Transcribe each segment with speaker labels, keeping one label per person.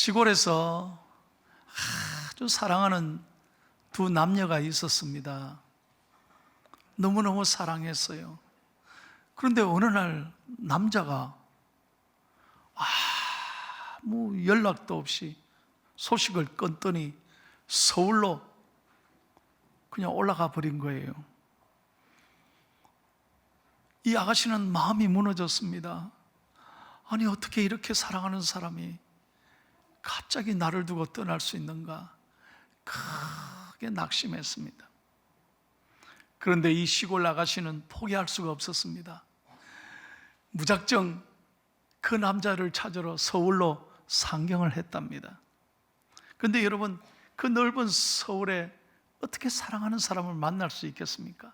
Speaker 1: 시골에서 아주 사랑하는 두 남녀가 있었습니다. 너무너무 사랑했어요. 그런데 어느 날 남자가 아무 연락도 없이 소식을 끊더니 서울로 그냥 올라가 버린 거예요. 이 아가씨는 마음이 무너졌습니다. 아니, 어떻게 이렇게 사랑하는 사람이 갑자기 나를 두고 떠날 수 있는가? 크게 낙심했습니다. 그런데 이 시골 아가씨는 포기할 수가 없었습니다. 무작정 그 남자를 찾으러 서울로 상경을 했답니다. 그런데 여러분, 그 넓은 서울에 어떻게 사랑하는 사람을 만날 수 있겠습니까?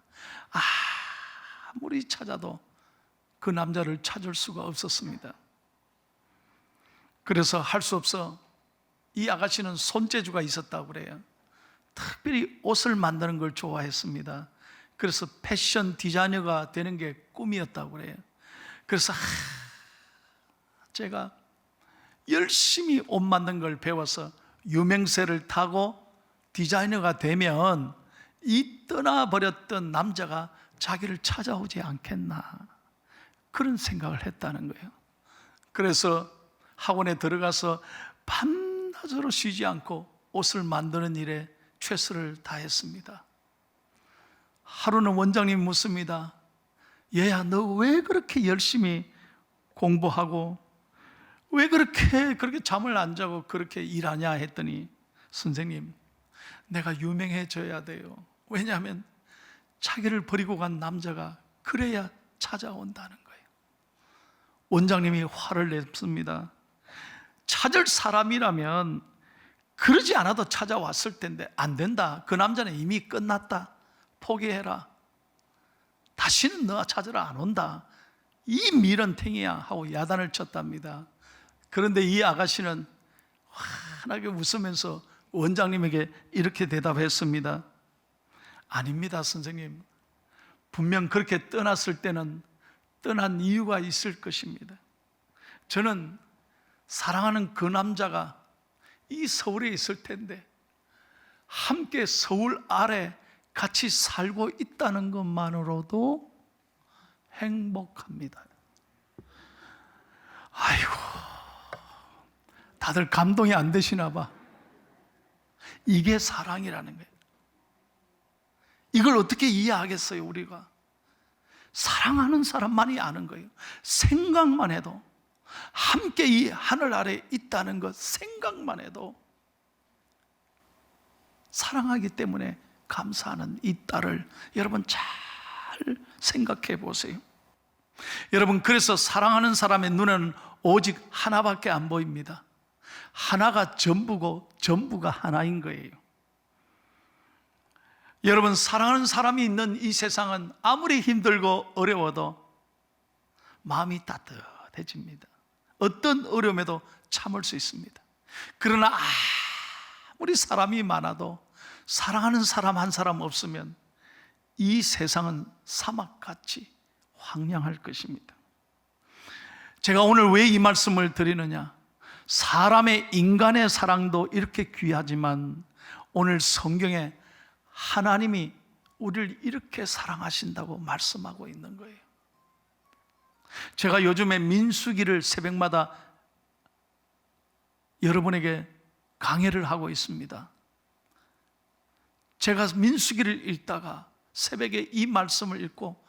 Speaker 1: 아무리 찾아도 그 남자를 찾을 수가 없었습니다. 그래서 할 수 없어 이 아가씨는 손재주가 있었다고 그래요. 특별히 옷을 만드는 걸 좋아했습니다. 그래서 패션 디자이너가 되는 게 꿈이었다고 그래요. 그래서 제가 열심히 옷 만든 걸 배워서 유명세를 타고 디자이너가 되면 이 떠나버렸던 남자가 자기를 찾아오지 않겠나, 그런 생각을 했다는 거예요. 그래서 학원에 들어가서 밤낮으로 쉬지 않고 옷을 만드는 일에 최선을 다했습니다. 하루는 원장님이 묻습니다. 얘야, 너 왜 그렇게 열심히 공부하고 왜 그렇게 잠을 안 자고 그렇게 일하냐 했더니, 선생님, 내가 유명해져야 돼요. 왜냐하면 자기를 버리고 간 남자가 그래야 찾아온다는 거예요. 원장님이 화를 냈습니다. 찾을 사람이라면 그러지 않아도 찾아왔을 텐데, 안 된다. 그 남자는 이미 끝났다. 포기해라. 다시는 너 찾으러 안 온다. 이 미련탱이야 하고 야단을 쳤답니다. 그런데 이 아가씨는 환하게 웃으면서 원장님에게 이렇게 대답했습니다. 아닙니다, 선생님. 분명 그렇게 떠났을 때는 떠난 이유가 있을 것입니다. 저는 사랑하는 그 남자가 이 서울에 있을 텐데 함께 서울 아래 같이 살고 있다는 것만으로도 행복합니다. 아이고, 다들 감동이 안 되시나 봐. 이게 사랑이라는 거예요. 이걸 어떻게 이해하겠어요, 우리가? 사랑하는 사람만이 아는 거예요. 생각만 해도, 함께 이 하늘 아래 있다는 것 생각만 해도 사랑하기 때문에 감사하는 이 딸을 여러분 잘 생각해 보세요. 여러분, 그래서 사랑하는 사람의 눈에는 오직 하나밖에 안 보입니다. 하나가 전부고 전부가 하나인 거예요. 여러분, 사랑하는 사람이 있는 이 세상은 아무리 힘들고 어려워도 마음이 따뜻해집니다. 어떤 어려움에도 참을 수 있습니다. 그러나 아무리 사람이 많아도 사랑하는 사람 한 사람 없으면 이 세상은 사막같이 황량할 것입니다. 제가 오늘 왜 이 말씀을 드리느냐? 사람의, 인간의 사랑도 이렇게 귀하지만 오늘 성경에 하나님이 우리를 이렇게 사랑하신다고 말씀하고 있는 거예요. 제가 요즘에 민수기를 새벽마다 여러분에게 강해를 하고 있습니다. 제가 민수기를 읽다가 새벽에 이 말씀을 읽고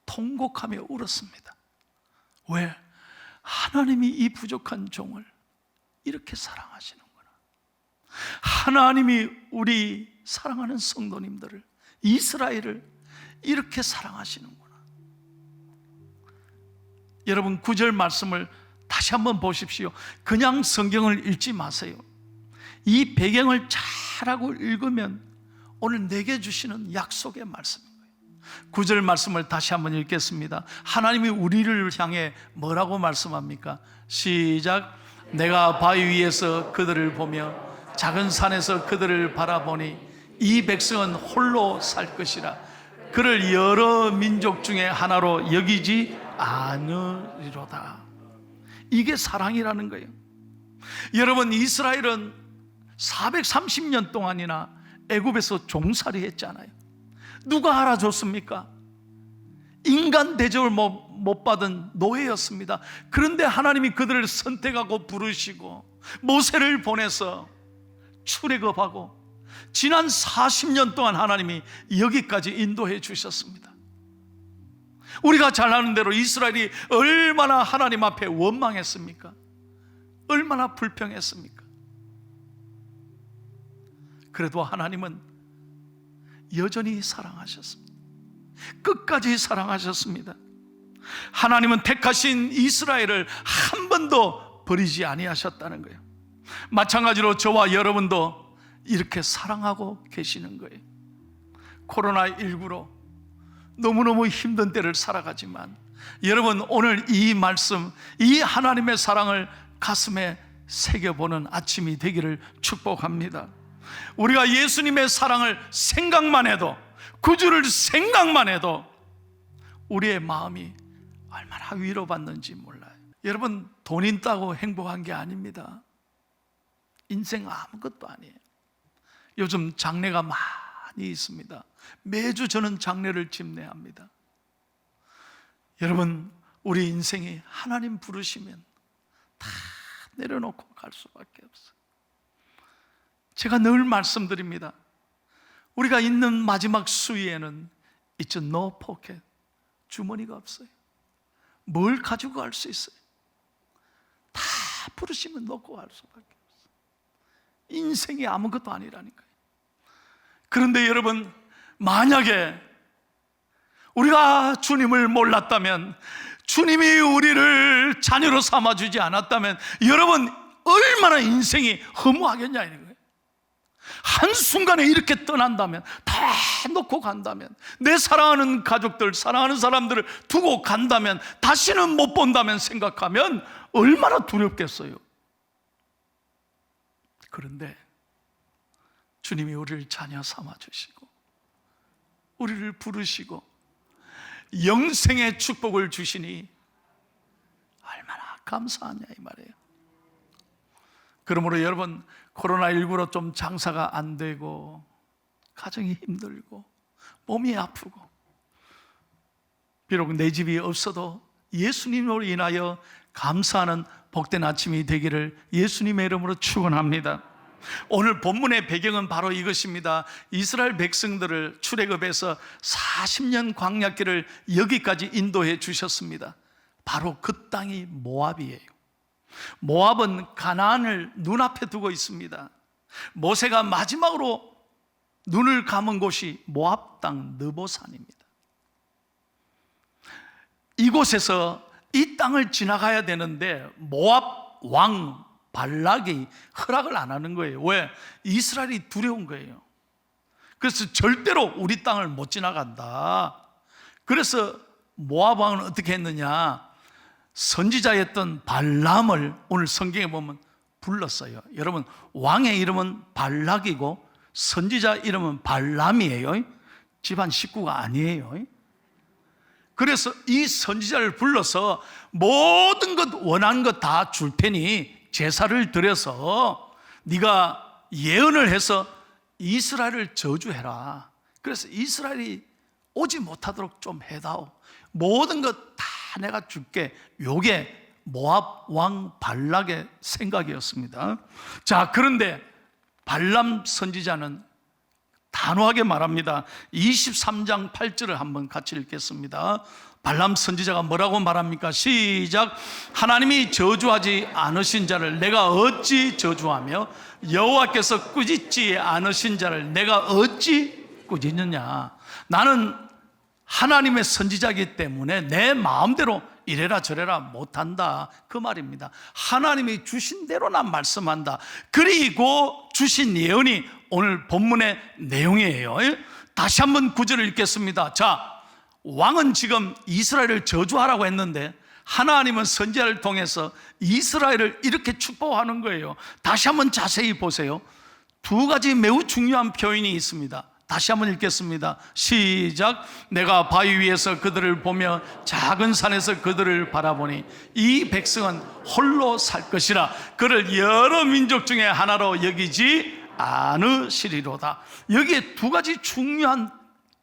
Speaker 1: 통곡하며 울었습니다. 왜? 하나님이 이 부족한 종을 이렇게 사랑하시는구나. 하나님이 우리 사랑하는 성도님들을, 이스라엘을 이렇게 사랑하시는구나. 여러분, 9절 말씀을 다시 한번 보십시오. 그냥 성경을 읽지 마세요. 이 배경을 잘하고 읽으면 오늘 내게 주시는 약속의 말씀인 거예요. 9절 말씀을 다시 한번 읽겠습니다. 하나님이 우리를 향해 뭐라고 말씀합니까? 시작. 내가 바위 위에서 그들을 보며 작은 산에서 그들을 바라보니 이 백성은 홀로 살 것이라. 그를 여러 민족 중에 하나로 여기지 않으리로다. 이게 사랑이라는 거예요. 여러분, 이스라엘은 430년 동안이나 애굽에서 종살이 했잖아요. 누가 알아줬습니까? 인간 대접을 못 받은 노예였습니다. 그런데 하나님이 그들을 선택하고 부르시고 모세를 보내서 출애굽하고 지난 40년 동안 하나님이 여기까지 인도해 주셨습니다. 우리가 잘 아는 대로 이스라엘이 얼마나 하나님 앞에 원망했습니까? 얼마나 불평했습니까? 그래도 하나님은 여전히 사랑하셨습니다. 끝까지 사랑하셨습니다. 하나님은 택하신 이스라엘을 한 번도 버리지 아니하셨다는 거예요. 마찬가지로 저와 여러분도 이렇게 사랑하고 계시는 거예요. 코로나19로 너무너무 힘든 때를 살아가지만 여러분, 오늘 이 말씀, 이 하나님의 사랑을 가슴에 새겨보는 아침이 되기를 축복합니다. 우리가 예수님의 사랑을 생각만 해도, 구주를 생각만 해도 우리의 마음이 얼마나 위로받는지 몰라요. 여러분, 돈 있다고 행복한 게 아닙니다. 인생 아무것도 아니에요. 요즘 장례가 많이 있습니다. 매주 저는 장례를 집례합니다. 여러분, 우리 인생이 하나님 부르시면 다 내려놓고 갈 수밖에 없어요. 제가 늘 말씀드립니다. 우리가 있는 마지막 수위에는 It's no pocket, 주머니가 없어요. 뭘 가지고 갈 수 있어요? 다 부르시면 놓고 갈 수밖에 없어요. 인생이 아무것도 아니라니까요. 그런데 여러분, 만약에 우리가 주님을 몰랐다면, 주님이 우리를 자녀로 삼아주지 않았다면 여러분, 얼마나 인생이 허무하겠냐 이런 거예요. 한순간에 이렇게 떠난다면, 다 놓고 간다면, 내 사랑하는 가족들, 사랑하는 사람들을 두고 간다면, 다시는 못 본다면 생각하면 얼마나 두렵겠어요. 그런데 주님이 우리를 자녀 삼아주시고 우리를 부르시고 영생의 축복을 주시니 얼마나 감사하냐 이 말이에요. 그러므로 여러분, 코로나19로 좀 장사가 안 되고 가정이 힘들고 몸이 아프고, 비록 내 집이 없어도 예수님으로 인하여 감사하는 복된 아침이 되기를 예수님의 이름으로 축원합니다. 오늘 본문의 배경은 바로 이것입니다. 이스라엘 백성들을 출애굽해서 40년 광야길을 여기까지 인도해 주셨습니다. 바로 그 땅이 모압이에요. 모압은 가나안을 눈앞에 두고 있습니다. 모세가 마지막으로 눈을 감은 곳이 모압 땅 느보산입니다. 이곳에서 이 땅을 지나가야 되는데 모압 왕 발락이 허락을 안 하는 거예요. 왜? 이스라엘이 두려운 거예요. 그래서 절대로 우리 땅을 못 지나간다. 그래서 모압 왕은 어떻게 했느냐, 선지자였던 발람을 오늘 성경에 보면 불렀어요. 여러분, 왕의 이름은 발락이고 선지자 이름은 발람이에요. 집안 식구가 아니에요. 그래서 이 선지자를 불러서 모든 것 원하는 것 다 줄 테니 제사를 드려서 네가 예언을 해서 이스라엘을 저주해라. 그래서 이스라엘이 오지 못하도록 좀 해다오. 모든 것 다 내가 줄게. 요게 모압 왕 발락의 생각이었습니다. 자, 그런데 발람 선지자는 단호하게 말합니다. 23장 8절을 한번 같이 읽겠습니다. 발람 선지자가 뭐라고 말합니까? 시작. 하나님이 저주하지 않으신 자를 내가 어찌 저주하며 여호와께서 꾸짖지 않으신 자를 내가 어찌 꾸짖느냐. 나는 하나님의 선지자이기 때문에 내 마음대로 이래라 저래라 못한다, 그 말입니다. 하나님이 주신 대로 난 말씀한다. 그리고 주신 예언이 오늘 본문의 내용이에요. 다시 한번 구절을 읽겠습니다. 자, 왕은 지금 이스라엘을 저주하라고 했는데 하나님은 선지자를 통해서 이스라엘을 이렇게 축복하는 거예요. 다시 한번 자세히 보세요. 두 가지 매우 중요한 표현이 있습니다. 다시 한번 읽겠습니다. 시작. 내가 바위 위에서 그들을 보며 작은 산에서 그들을 바라보니 이 백성은 홀로 살 것이라 그를 여러 민족 중에 하나로 여기지 않으시리로다. 여기에 두 가지 중요한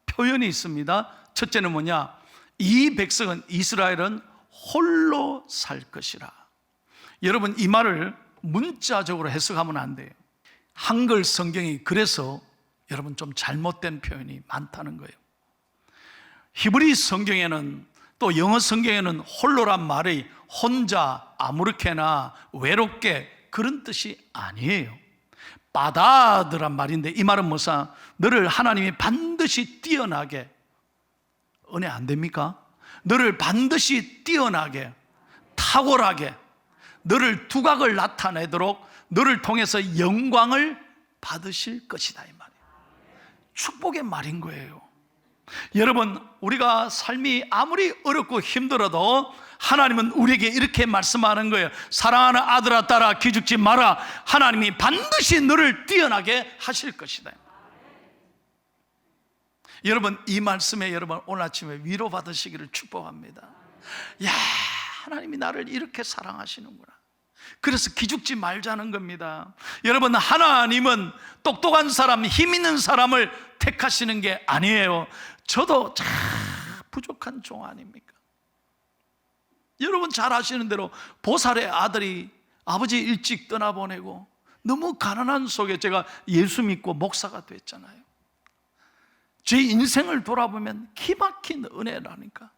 Speaker 1: 표현이 있습니다. 첫째는 뭐냐? 이 백성은, 이스라엘은 홀로 살 것이라. 여러분, 이 말을 문자적으로 해석하면 안 돼요. 한글 성경이 그래서 여러분 좀 잘못된 표현이 많다는 거예요. 히브리 성경에는, 또 영어 성경에는 홀로란 말이 혼자, 아무렇게나, 외롭게 그런 뜻이 아니에요. 바다드란 말인데, 이 말은 뭐사? 너를 하나님이 반드시 뛰어나게, 은혜 안 됩니까? 너를 반드시 뛰어나게, 탁월하게, 너를 두각을 나타내도록 너를 통해서 영광을 받으실 것이다, 이 말이에요. 축복의 말인 거예요. 여러분, 우리가 삶이 아무리 어렵고 힘들어도 하나님은 우리에게 이렇게 말씀하는 거예요. 사랑하는 아들아, 딸아, 기죽지 마라. 하나님이 반드시 너를 뛰어나게 하실 것이다. 여러분, 이 말씀에 여러분 오늘 아침에 위로받으시기를 축복합니다. 야, 하나님이 나를 이렇게 사랑하시는구나. 그래서 기죽지 말자는 겁니다. 여러분, 하나님은 똑똑한 사람, 힘 있는 사람을 택하시는 게 아니에요. 저도 참 부족한 종 아닙니까? 여러분 잘 아시는 대로 보살의 아들이 아버지 일찍 떠나보내고 너무 가난한 속에 제가 예수 믿고 목사가 됐잖아요. 제 인생을 돌아보면 기막힌 은혜라니까.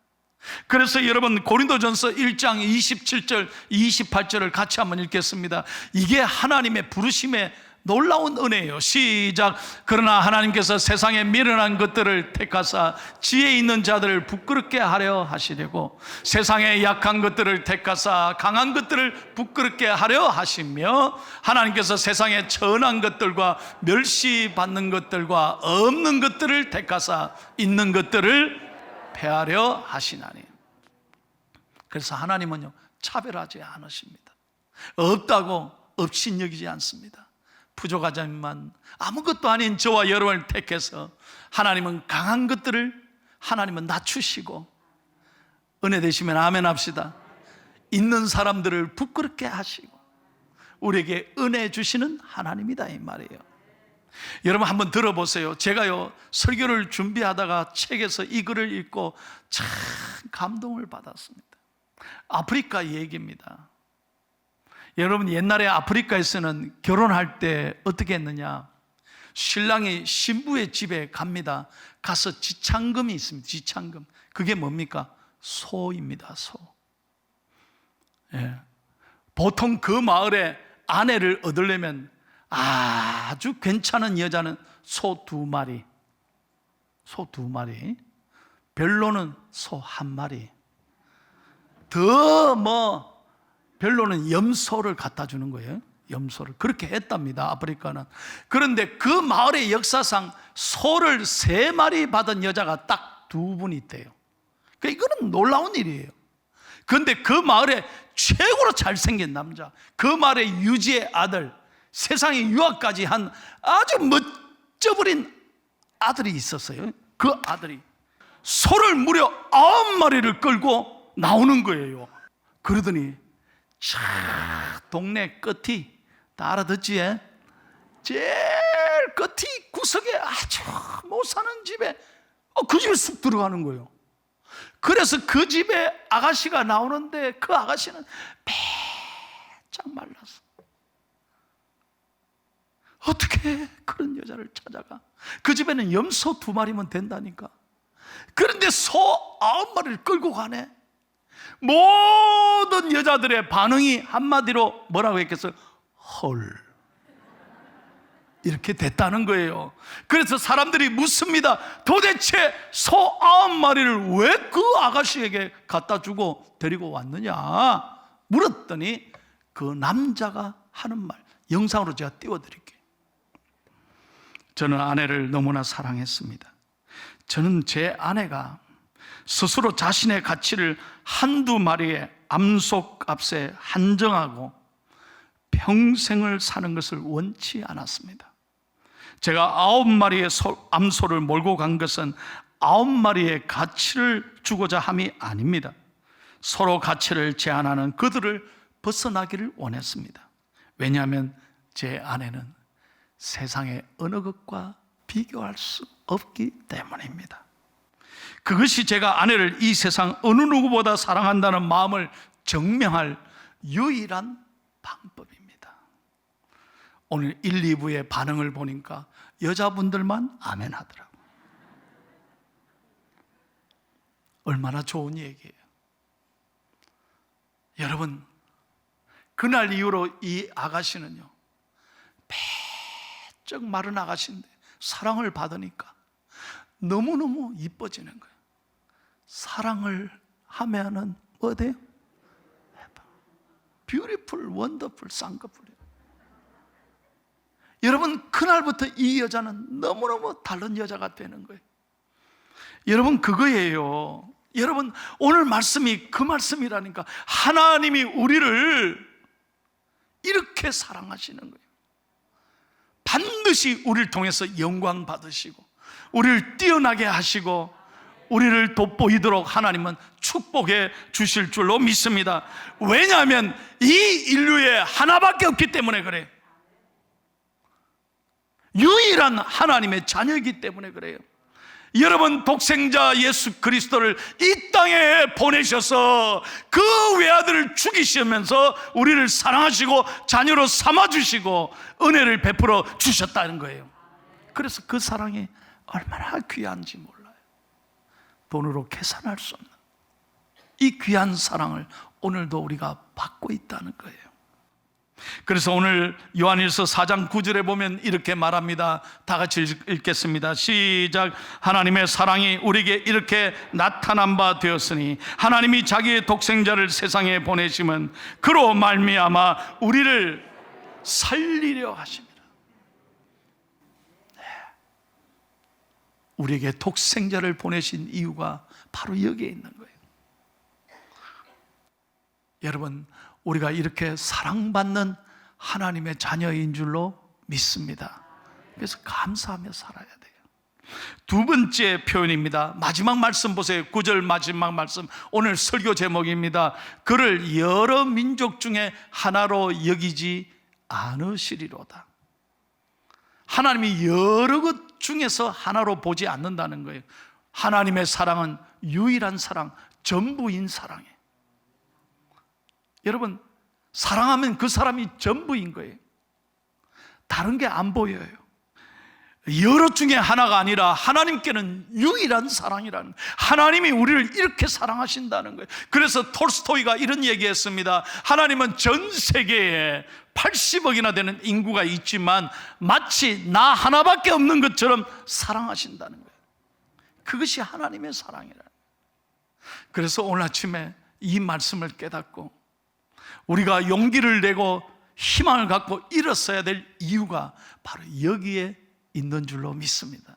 Speaker 1: 그래서 여러분, 고린도전서 1장 27절 28절을 같이 한번 읽겠습니다. 이게 하나님의 부르심의 놀라운 은혜예요. 시작. 그러나 하나님께서 세상에 미련한 것들을 택하사 지혜 있는 자들을 부끄럽게 하려 하시려고, 세상에 약한 것들을 택하사 강한 것들을 부끄럽게 하려 하시며, 하나님께서 세상에 천한 것들과 멸시받는 것들과 없는 것들을 택하사 있는 것들을 폐하려 하시나니. 그래서 하나님은요, 차별하지 않으십니다. 없다고 없인 여기지 않습니다. 부족하지만 아무것도 아닌 저와 여러분을 택해서 하나님은 강한 것들을 하나님은 낮추시고, 은혜 되시면 아멘 합시다. 있는 사람들을 부끄럽게 하시고 우리에게 은혜 주시는 하나님이다, 이 말이에요. 여러분 한번 들어보세요. 제가요, 설교를 준비하다가 책에서 이 글을 읽고 참 감동을 받았습니다. 아프리카 얘기입니다. 여러분, 옛날에 아프리카에서는 결혼할 때 어떻게 했느냐? 신랑이 신부의 집에 갑니다. 가서 지창금이 있습니다. 지창금. 그게 뭡니까? 소입니다. 소. 예. 보통 그 마을에 아내를 얻으려면 아주 괜찮은 여자는 소 2마리, 소 2마리, 별로는 소 1마리, 더 별로는 염소를 갖다 주는 거예요. 염소를. 그렇게 했답니다, 아프리카는. 그런데 그 마을의 역사상 소를 3마리 받은 여자가 딱 2분 있대요. 그러니까 이거는 놀라운 일이에요. 그런데 그 마을에 최고로 잘생긴 남자, 그 마을의 유지의 아들, 세상에 유학까지 한 아주 멋져버린 아들이 있었어요. 그 아들이 소를 무려 9마리를 끌고 나오는 거예요. 그러더니 동네 끝이, 다 알아듣지? 제일 끝이 구석에 아주 못 사는 집에 그 집에 쑥 들어가는 거예요. 그래서 그 집에 아가씨가 나오는데 그 아가씨는 빼짝 말랐어. 어떻게 그런 여자를 찾아가? 그 집에는 염소 2마리면 된다니까. 그런데 소 9마리를 끌고 가네. 모든 여자들의 반응이 한마디로 뭐라고 했겠어요? 헐. 이렇게 됐다는 거예요. 그래서 사람들이 묻습니다. 도대체 소 9마리를 왜 그 아가씨에게 갖다 주고 데리고 왔느냐 물었더니 그 남자가 하는 말, 영상으로 제가 띄워드릴게요. 저는 아내를 너무나 사랑했습니다. 저는 제 아내가 스스로 자신의 가치를 1-2마리의 암소값에 한정하고 평생을 사는 것을 원치 않았습니다. 제가 9마리의 암소를 몰고 간 것은 9마리의 가치를 주고자 함이 아닙니다. 서로 가치를 제한하는 그들을 벗어나기를 원했습니다. 왜냐하면 제 아내는 세상의 어느 것과 비교할 수 없기 때문입니다. 그것이 제가 아내를 이 세상 어느 누구보다 사랑한다는 마음을 증명할 유일한 방법입니다. 오늘 1, 2부의 반응을 보니까 여자분들만 아멘 하더라고요. 얼마나 좋은 얘기예요. 여러분, 그날 이후로 이 아가씨는요, 배쩍 마른 아가씨인데 사랑을 받으니까 너무너무 이뻐지는 거예요. 사랑을 하면은 뭐 돼요? 뷰티풀, 원더풀, 쌍꺼풀이에요. 여러분, 그날부터 이 여자는 너무너무 다른 여자가 되는 거예요. 여러분, 그거예요. 여러분, 오늘 말씀이 그 말씀이라니까. 하나님이 우리를 이렇게 사랑하시는 거예요. 반드시 우리를 통해서 영광 받으시고 우리를 뛰어나게 하시고 우리를 돋보이도록 하나님은 축복해 주실 줄로 믿습니다. 왜냐하면 이 인류에 하나밖에 없기 때문에 그래요. 유일한 하나님의 자녀이기 때문에 그래요. 여러분, 독생자 예수 그리스도를 이 땅에 보내셔서 그 외아들을 죽이시면서 우리를 사랑하시고 자녀로 삼아주시고 은혜를 베풀어 주셨다는 거예요. 그래서 그 사랑이 얼마나 귀한지 몰라요. 돈으로 계산할 수 없는 이 귀한 사랑을 오늘도 우리가 받고 있다는 거예요. 그래서 오늘 요한일서 4장 9절에 보면 이렇게 말합니다. 다 같이 읽겠습니다. 시작. 하나님의 사랑이 우리에게 이렇게 나타난 바 되었으니 하나님이 자기의 독생자를 세상에 보내심은 그로 말미암아 우리를 살리려 하십니다. 네. 우리에게 독생자를 보내신 이유가 바로 여기에 있는 거예요. 여러분, 우리가 이렇게 사랑받는 하나님의 자녀인 줄로 믿습니다. 그래서 감사하며 살아야 돼요. 두 번째 표현입니다. 마지막 말씀 보세요. 9절 마지막 말씀, 오늘 설교 제목입니다. 그를 여러 민족 중에 하나로 여기지 않으시리로다. 하나님이 여러 것 중에서 하나로 보지 않는다는 거예요. 하나님의 사랑은 유일한 사랑, 전부인 사랑이에요. 여러분, 사랑하면 그 사람이 전부인 거예요. 다른 게 안 보여요. 여러 중에 하나가 아니라 하나님께는 유일한 사랑이라는, 하나님이 우리를 이렇게 사랑하신다는 거예요. 그래서 톨스토이가 이런 얘기했습니다. 하나님은 전 세계에 80억이나 되는 인구가 있지만 마치 나 하나밖에 없는 것처럼 사랑하신다는 거예요. 그것이 하나님의 사랑이라는 거예요. 그래서 오늘 아침에 이 말씀을 깨닫고 우리가 용기를 내고 희망을 갖고 일어서야 될 이유가 바로 여기에 있는 줄로 믿습니다.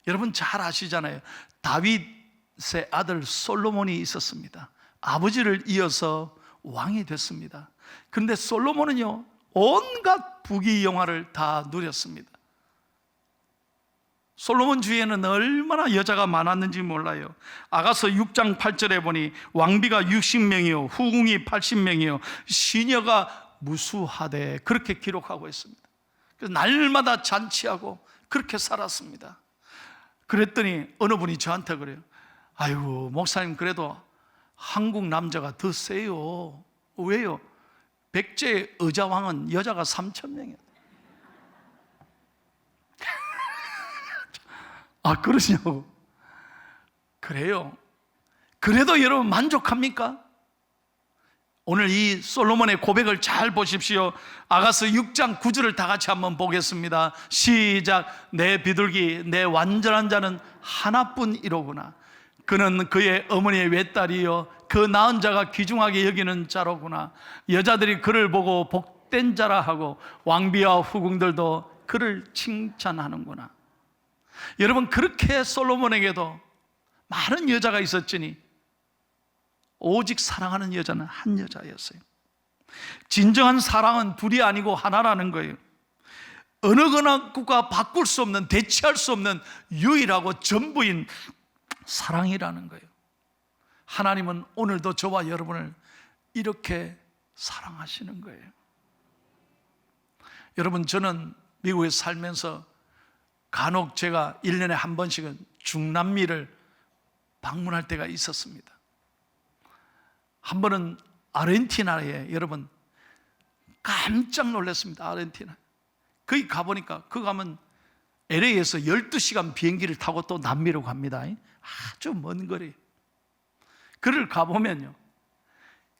Speaker 1: 여러분 잘 아시잖아요. 다윗의 아들 솔로몬이 있었습니다. 아버지를 이어서 왕이 됐습니다. 그런데 솔로몬은요, 온갖 부귀영화를 다 누렸습니다. 솔로몬 주위에는 얼마나 여자가 많았는지 몰라요. 아가서 6장 8절에 보니 왕비가 60명이요 후궁이 80명이요 시녀가 무수하되, 그렇게 기록하고 있습니다. 그래서 날마다 잔치하고 그렇게 살았습니다. 그랬더니 어느 분이 저한테 그래요. 아이고 목사님, 그래도 한국 남자가 더 세요. 왜요? 백제 의자왕은 여자가 3,000명이에요. 아, 그러시냐고. 그래요. 그래도 여러분 만족합니까? 오늘 이 솔로몬의 고백을 잘 보십시오. 아가서 6장 9절을 다 같이 한번 보겠습니다. 시작. 내 비둘기, 내 완전한 자는 하나뿐이로구나. 그는 그의 어머니의 외딸이요 그 낳은 자가 귀중하게 여기는 자로구나. 여자들이 그를 보고 복된 자라 하고 왕비와 후궁들도 그를 칭찬하는구나. 여러분, 그렇게 솔로몬에게도 많은 여자가 있었지니 오직 사랑하는 여자는 한 여자였어요. 진정한 사랑은 둘이 아니고 하나라는 거예요. 어느 것과 바꿀 수 없는, 대체할 수 없는 유일하고 전부인 사랑이라는 거예요. 하나님은 오늘도 저와 여러분을 이렇게 사랑하시는 거예요. 여러분, 저는 미국에 살면서 간혹 제가 1년에 한 번씩은 중남미를 방문할 때가 있었습니다. 한 번은 아르헨티나에, 여러분 깜짝 놀랐습니다. 아르헨티나 거기 가보니까, 그 가면 LA에서 12시간 비행기를 타고 또 남미로 갑니다. 아주 먼 거리. 그를 가보면요,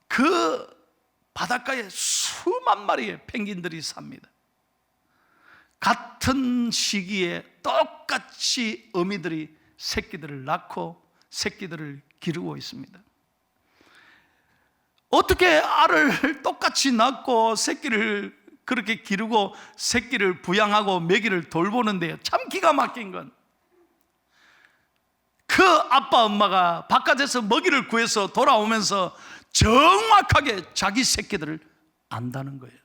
Speaker 1: 그 바닷가에 수만 마리의 펭귄들이 삽니다. 같은 시기에 똑같이 어미들이 새끼들을 낳고 새끼들을 기르고 있습니다. 어떻게 알을 똑같이 낳고 새끼를 그렇게 기르고 새끼를 부양하고 먹이를 돌보는데요, 참 기가 막힌 건, 그 아빠 엄마가 바깥에서 먹이를 구해서 돌아오면서 정확하게 자기 새끼들을 안다는 거예요.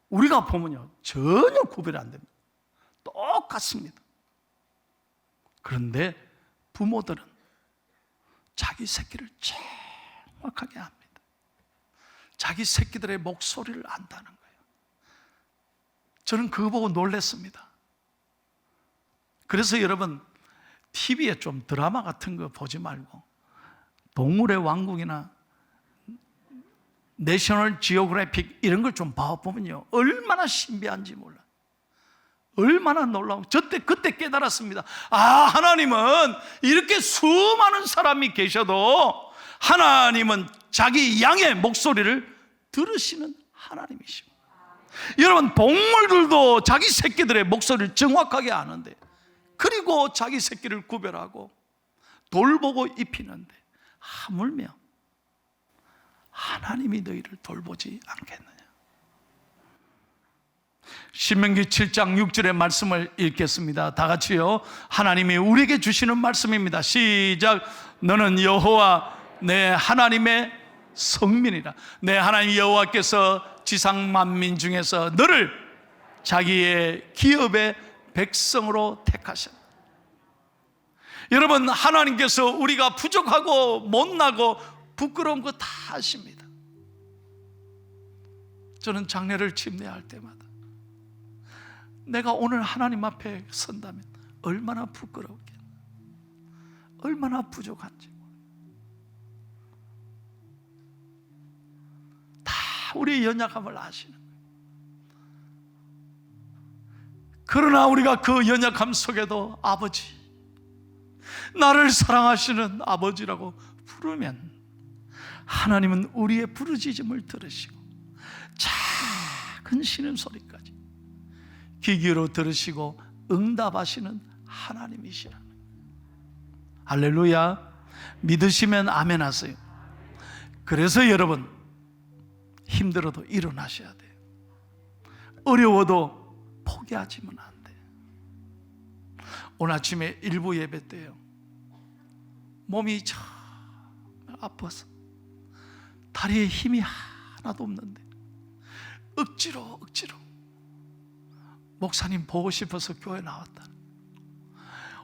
Speaker 1: 우리가 보면요, 전혀 구별이 안 됩니다. 똑같습니다. 그런데 부모들은 자기 새끼를 정확하게 압니다. 자기 새끼들의 목소리를 안다는 거예요. 저는 그거 보고 놀랐습니다. 그래서 여러분, TV에 좀 드라마 같은 거 보지 말고 동물의 왕국이나 내셔널 지오그래픽 이런 걸 좀 봐보면요, 얼마나 신비한지 몰라. 얼마나 놀라워. 그때 깨달았습니다. 아, 하나님은 이렇게 수많은 사람이 계셔도 하나님은 자기 양의 목소리를 들으시는 하나님이시고, 여러분, 동물들도 자기 새끼들의 목소리를 정확하게 아는데, 그리고 자기 새끼를 구별하고 돌보고 입히는데, 하물며 하나님이 너희를 돌보지 않겠느냐. 신명기 7장 6절의 말씀을 읽겠습니다. 다 같이요. 하나님이 우리에게 주시는 말씀입니다. 시작. 너는 여호와 내 하나님의 성민이라. 내 하나님 여호와께서 지상 만민 중에서 너를 자기의 기업의 백성으로 택하셨다. 여러분, 하나님께서 우리가 부족하고 못나고 부끄러운 거 다 아십니다. 저는 장례를 침례할 때마다 내가 오늘 하나님 앞에 선다면 얼마나 부끄럽겠나, 얼마나 부족한지 다 우리의 연약함을 아시는 거예요. 그러나 우리가 그 연약함 속에도 아버지, 나를 사랑하시는 아버지라고 부르면 하나님은 우리의 부르짖음을 들으시고 작은 신음소리까지 귀 기울여 들으시고 응답하시는 하나님이시라는 거예요. 할렐루야. 믿으시면 아멘 하세요. 그래서 여러분, 힘들어도 일어나셔야 돼요. 어려워도 포기하지면 안 돼요. 오늘 아침에 일부 예배 때요, 몸이 참 아파서 다리에 힘이 하나도 없는데 억지로 목사님 보고 싶어서 교회 나왔다.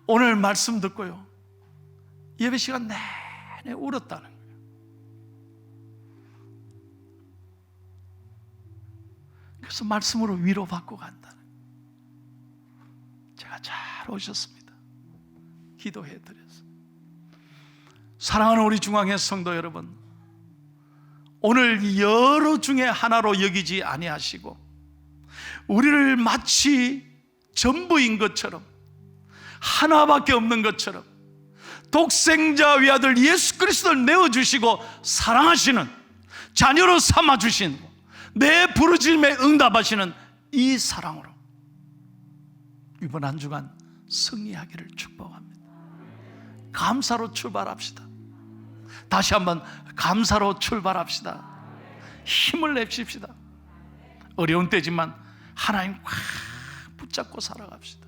Speaker 1: 오늘 말씀 듣고요, 예배 시간 내내 울었다는 거예요. 그래서 말씀으로 위로받고 간다는 거예요. 제가 잘 오셨습니다. 기도해드렸어요. 사랑하는 우리 중앙회 성도 여러분, 오늘 여러 중에 하나로 여기지 아니하시고 우리를 마치 전부인 것처럼, 하나밖에 없는 것처럼 독생자 외아들 예수 그리스도를 내어주시고 사랑하시는, 자녀로 삼아주신, 내 부르짖음에 응답하시는 이 사랑으로 이번 한 주간 승리하기를 축복합니다. 감사로 출발합시다. 다시 한번 감사로 출발합시다. 힘을 내십시다. 어려운 때지만 하나님 꽉 붙잡고 살아갑시다.